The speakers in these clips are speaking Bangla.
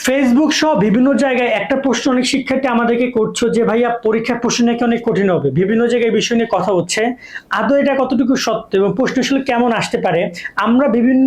ফেসবুক সহ বিভিন্ন জায়গায় একটা প্রশ্ন অনেক শিক্ষার্থী আমাদেরকে করছো যে ভাইয়া পরীক্ষার প্রশ্ন নাকি অনেক কঠিন হবে, বিভিন্ন জায়গায় এই বিষয় নিয়ে কথা হচ্ছে। আদৌ এটা কতটুকু সত্য এবং প্রশ্ন আসলে কেমন আসতে পারে? আমরা বিভিন্ন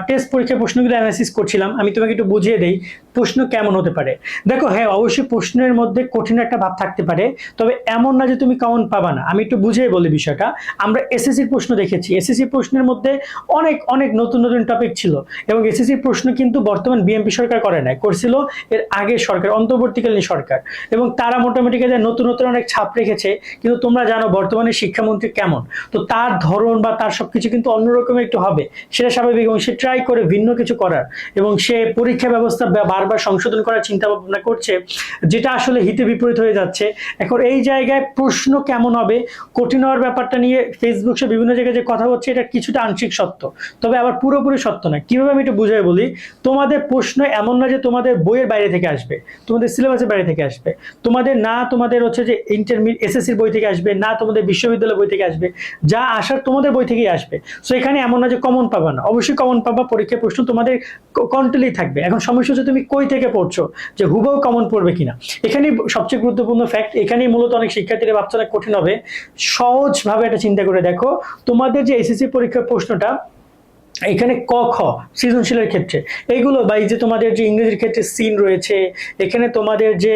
টেস্ট পরীক্ষার প্রশ্নগুলো অ্যানালাইসিস করছিলাম, আমি তোমাকে একটু বুঝিয়ে দেই প্রশ্ন কেমন হতে পারে। দেখো, হ্যাঁ অবশ্যই প্রশ্নের মধ্যে কঠিন একটা ভাব থাকতে পারে, তবে এমন না যে তুমি কমন পাবা না। আমি একটু বুঝিয়ে বলি বিষয়টা। আমরা এসএসসির প্রশ্ন দেখেছি, এসএসসি প্রশ্নের মধ্যে অনেক অনেক নতুন নতুন টপিক ছিল, এবং এসএসসির প্রশ্ন কিন্তু বর্তমান বিএনপি সরকার করে নাই, করছিল এর আগের সরকার, অন্তর্বর্তীকালীন সরকার, এবং তারা মোটামুটি নতুন নতুন অনেক ছাপ রেখেছে। কিন্তু তোমরা জানো বর্তমানে শিক্ষামন্ত্রী কেমন, তো তার ধরন বা তার সবকিছু কিন্তু অন্যরকম একটু হবে, সেটা স্বাভাবিক, এবং সে ট্রাই করে ভিন্ন কিছু করার, এবং সে পরীক্ষা ব্যবস্থা বারবার সংশোধন করার চিন্তা ভাবনা করছে, যেটা আসলে হিতে বিপরীত হয়ে যাচ্ছে। এখন এই জায়গায় প্রশ্ন কেমন হবে, কঠিন হওয়ার ব্যাপারটা নিয়ে ফেসবুক সে বিভিন্ন জায়গায় যে কথা হচ্ছে, এটা কিছুটা আংশিক সত্য, তবে আবার পুরোপুরি সত্য না। কিভাবে আমি একটু বুঝাই বলি। তোমাদের প্রশ্ন এমন না যে তোমাদের বইয়ের বাইরে থেকে আসবে, তোমাদের সিলেবাসের বাইরে থেকে আসবে, তোমাদের হচ্ছে যে ইন্টারমিডিয়েট এসএসসির বই থেকে আসবে, না তোমাদের বিশ্ববিদ্যালয় বই থেকে আসবে, যা আসার তোমাদের বই থেকেই আসবে। সো এখানে এমন না যে কমন পাবা না, অবশ্যই কমন পাবা, পরীক্ষার প্রশ্ন তোমাদের কন্ট্রোলেই থাকবে। এখন সমস্যা হচ্ছে তুমি কই থেকে পড়ছো, যে হুবহু কমন পড়বে কিনা। এখানেই সবচেয়ে গুরুত্বপূর্ণ ফ্যাক্ট, এখানেই মূলত অনেক শিক্ষার্থীরা ভাবছে না কঠিন হবে। সহজভাবে এটা চিন্তা করে দেখো, তোমাদের যে এসএসসি পরীক্ষার প্রশ্নটা, এখানে ক খ সৃজনশীলের ক্ষেত্রে এইগুলো, বা এই যে তোমাদের যে ইংরেজির ক্ষেত্রে সিন রয়েছে, এখানে তোমাদের যে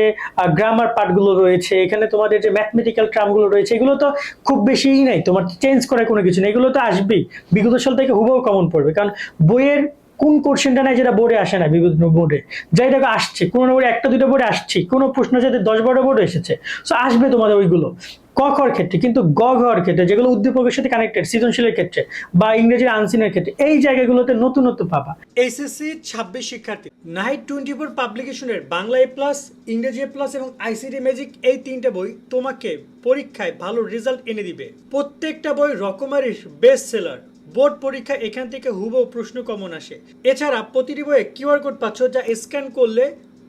গ্রামার পার্টগুলো রয়েছে, এখানে তোমাদের যে ম্যাথমেটিক্যাল টার্মগুলো রয়েছে, এগুলো তো খুব বেশিই নাই, তোমার চেঞ্জ করার কোনো কিছু নেই, এগুলো তো আসবেই। বিগত সাল থেকে হুবহু কমন পড়বে, কারণ বইয়ের কোন কোশ্চেনটা নাই যেটা বোর্ডে আসে না, বিভিন্ন বোর্ডে যাই দেখো আসছে, কোনো বোর্ডে একটা দুটো বোর্ডে আসছে, কোনো প্রশ্ন যাতে 10-12 বোর্ডে এসেছে, সো আসবে তোমাদের ওইগুলো ক খর ক্ষেত্রে। কিন্তু গ ঘর ক্ষেত্রে, যেগুলো উদ্দীপকের সাথে কানেক্টেড, সৃজনশীলের ক্ষেত্রে বা ইংরেজির আনসিনের ক্ষেত্রে, এই জায়গাগুলোতে নতুনত্ব পাবা। এসএসসি 26 শিক্ষার্থী নাইট 24 পাবলিকেশনের বাংলা এ প্লাস, ইংরেজি এ প্লাস এবং আইসিটি ম্যাজিক, এই তিনটা বই তোমাকে পরীক্ষায় ভালো রেজাল্ট এনে দিবে। প্রত্যেকটা বই রকমারির বেস্ট সেলার। বোর্ড পরীক্ষা এখান থেকে হুবহু প্রশ্ন কমন আসে। এছাড়া প্রতিটি বইয়ে কিউআর কোড পাচ্ছ, যা স্ক্যান করলে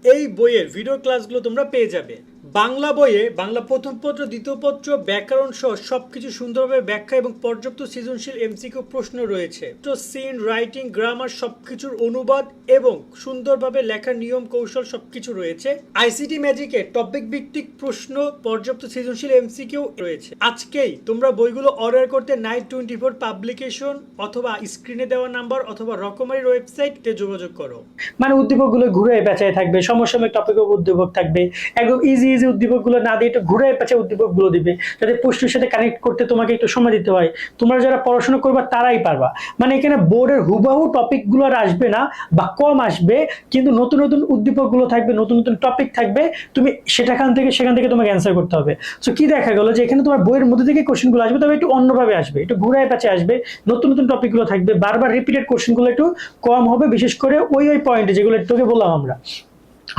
এই বইয়ের ভিডিও ক্লাসগুলো তোমরা পেয়ে যাবে। বাংলা বইয়ে বাংলা প্রথম পত্র, দ্বিতীয় পত্র, ব্যাকরণ সহ সবকিছু সুন্দরভাবে ব্যাখ্যা এবং পর্যাপ্ত সৃজনশীল এমসিকিউ প্রশ্ন রয়েছে। তো সিন, রাইটিং, গ্রামার সবকিছুর অনুবাদ এবং সুন্দরভাবে লেখার নিয়ম কৌশল সবকিছু রয়েছে। আইসিটি ম্যাজিকে টপিক ভিত্তিক প্রশ্ন, পর্যাপ্ত সৃজনশীল এমসিকিউ রয়েছে। আজকেই তোমরা বইগুলো অর্ডার করতে নাইট 24 পাবলিকেশন অথবা স্ক্রিনে দেওয়া নাম্বার অথবা রকমারির ওয়েবসাইটে যোগাযোগ করো। মানে উদ্দীপকগুলো ঘুরে পেঁচায় থাকবে, সমসাময়িক টপিক উদ্দীপক থাকবে, একদম ইজি ইজি উদ্দীপকগুলো না দিয়ে একটু ঘুরে পেঁচে উদ্দীপকগুলো দিবে, যাতে প্রশ্নের সাথে কানেক্ট করতে তোমাকে একটু সময় দিতে হয়। তোমরা যারা পড়াশোনা করবা তারাই পারবা। মানে এখানে বোর্ডের হুবাহু টপিকগুলো আর আসবে না, বা কম আসবে, কিন্তু নতুন নতুন উদ্দীপকগুলো থাকবে, নতুন নতুন টপিক থাকবে, তুমি সেখান থেকে তোমাকে অ্যান্সার করতে হবে। সো কি দেখা গেল যে এখানে তোমার বইয়ের মধ্যে থেকে কোশ্চেনগুলো আসবে, তবে একটু অন্যভাবে আসবে, একটু ঘুরায় পেঁচে আসবে, নতুন নতুন টপিকগুলো থাকবে, বারবার রিপিটেড কোশ্চেনগুলো একটু কম হবে, বিশেষ করে ওই পয়েন্টে যেগুলো তোকে বললাম আমরা।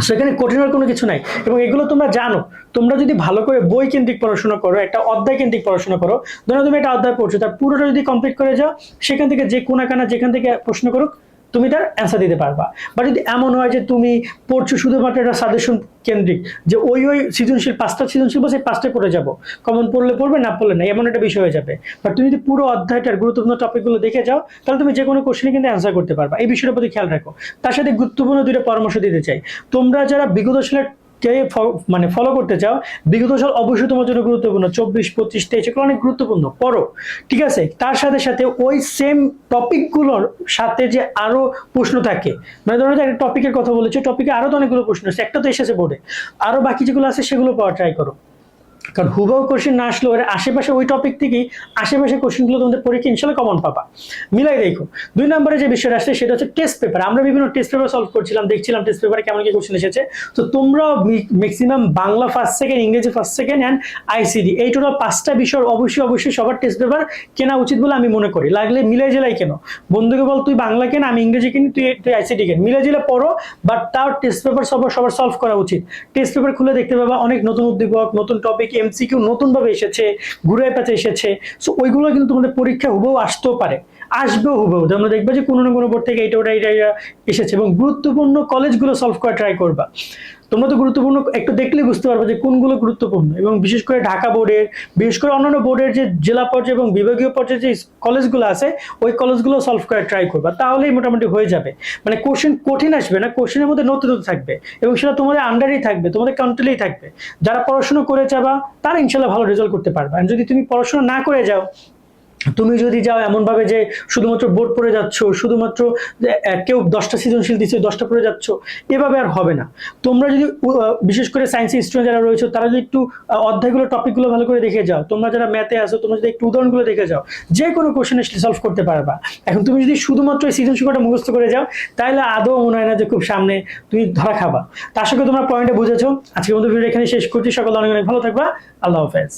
সেখানে কঠিনের কোনো কিছু নাই, এবং এগুলো তোমরা জানো। তোমরা যদি ভালো করে বই কেন্দ্রিক পড়াশোনা করো, একটা অধ্যায় কেন্দ্রিক পড়াশোনা করো, ধরো তুমি একটা অধ্যায় পড়ছো, তার পুরোটা যদি কমপ্লিট করে যাও, সেখান থেকে যে কোনাকানা যেখান থেকে প্রশ্ন করুক তুমি তার অ্যান্সার দিতে পারবা। বা যদি এমন হয় যে তুমি পড়ছো শুধুমাত্র একটা সাজেশন কেন্দ্রিক, যে ওই সৃজনশীল পাঁচটা সৃজনশীল বসে পাঁচটায় পড়ে যাবো, কমন পড়লে পড়বে, না পড়লে না, এমন একটা বিষয় হয়ে যাবে। বাট তুমি যদি পুরো অধ্যায়টার গুরুত্বপূর্ণ টপিকগুলো দেখে যাও, তাহলে তুমি যে কোনো কোশ্চেনে কিন্তু অ্যান্সার করতে পারবা। এই বিষয়টার প্রতি খেয়াল রাখো। তার সাথে গুরুত্বপূর্ণ দুটো পরামর্শ দিতে চাই। তোমরা যারা বিগত সালের কে মানে ফলো করতে চাও, বিগত সাল অবশ্যই তোমার জন্য গুরুত্বপূর্ণ, 24, 25, 23 এগুলো অনেক গুরুত্বপূর্ণ, পড়ো, ঠিক আছে। তার সাথে সাথে ওই সেম টপিকগুলোর সাথে যে আরো প্রশ্ন থাকে, মানে ধরো একটা টপিকের কথা বলেছো, টপিকে আরো তো অনেকগুলো প্রশ্ন আছে, একটা তো এসেছে বোর্ডে, আরো বাকি যেগুলো আছে সেগুলো পড়া ট্রাই করো। কারণ হুবহু কোশ্চেন না আসলেও এর আশেপাশে ওই টপিক থেকেই আশেপাশে কোশ্চেনগুলো তোমাদের পরীক্ষা ইনশাল্লাহ কমন পাবা। মিলাই দেখো। 2 নম্বরে যে বিষয়টা আসছে সেটা হচ্ছে টেস্ট পেপার। আমরা বিভিন্ন টেস্ট পেপার সলভ করছিলাম, দেখছিলাম টেস্ট পেপারে কেমন কি কোশ্চেন এসেছে। তো তোমরা ম্যাক্সিমাম বাংলা ফার্স্ট সেকেন্ড, ইংরেজি ফার্স্ট সেকেন্ড অ্যান্ড আইসিডি, এই টোটাল 5টা বিষয় অবশ্যই সবার টেস্ট পেপার কেনা উচিত বলে আমি মনে করি। লাগলে মিলাই জেলাই কেন, বন্ধুকে বল তুই বাংলা কেন, আমি ইংরেজি কিনি, তুই আইসিডি কেন, মিলাই জেলে পড়ো, বাট তার টেস্ট পেপার সবার সলভ করা উচিত। টেস্ট পেপার খুলে দেখতে পাবা অনেক নতুন উদ্দীপক, নতুন টপিক, এমসিকিউ নতুন ভাবে এসেছে, ঘুরে পেঁচে এসেছে। সো ওইগুলো কিন্তু তোমাদের পরীক্ষা হুবহু আসতেও পারে। আসবেও হুবহু, তোমরা দেখবে যে কোনো না কোনো বোর্ড থেকে এটা ওটা এটা এটা এসেছে। এবং গুরুত্বপূর্ণ কলেজগুলো সলভ করা ট্রাই করবা। তোমরা তো গুরুত্বপূর্ণ একটু দেখলে বুঝতে পারবে যে কোনগুলো গুরুত্বপূর্ণ, এবং বিশেষ করে ঢাকা বোর্ডের, বিশেষ করে অন্যান্য বোর্ডের যে জেলা পর্যায়ে এবং বিভাগীয় পর্যায়ে যে কলেজগুলো আছে ওই কলেজগুলো সলভ করার ট্রাই করবা, তাহলেই মোটামুটি হয়ে যাবে। মানে কোশ্চেন কঠিন আসবে না, কোশ্চেনের মধ্যে নতুনত্ব থাকবে এবং সেটা তোমাদের আন্ডারেই থাকবে, তোমাদের কন্ট্রোলেই থাকবে। যারা পড়াশোনা করে যাবা তারা ইনশাল্লাহ ভালো রেজাল্ট করতে পারবে। আর যদি তুমি পড়াশোনা না করে যাও, তুমি যদি যাও এমন ভাবে যে শুধুমাত্র বোর্ড পড়ে যাচ্ছ, শুধুমাত্র যে, কেউ 10টা সৃজনশীল দিচ্ছে 10টা পড়ে যাচ্ছ, এভাবে আর হবে না। তোমরা যদি বিশেষ করে সায়েন্সের স্টুডেন্ট যারা রয়েছে তারা যদি একটু অধ্যায়গুলো টপিকগুলো ভালো করে দেখে যাও, তোমরা যারা ম্যাথে আসো তোমরা যদি একটু উদাহরণগুলো দেখে যাও, যে কোনো কোশ্চেন সলভ করতে পারবা। এখন তুমি যদি শুধুমাত্র এই সৃজনশীলটা মুখস্থ করে যাও, তাহলে আদৌ মনে হয় না যে খুব সামনে তুমি ধরা খাবা। তা আশা করি তোমরা পয়েন্টে বুঝেছো। আজকের মতো ভিডিও এখানে শেষ করছি। সকল অনেক অনেক ভালো থাকবা। আল্লাহ হাফেজ।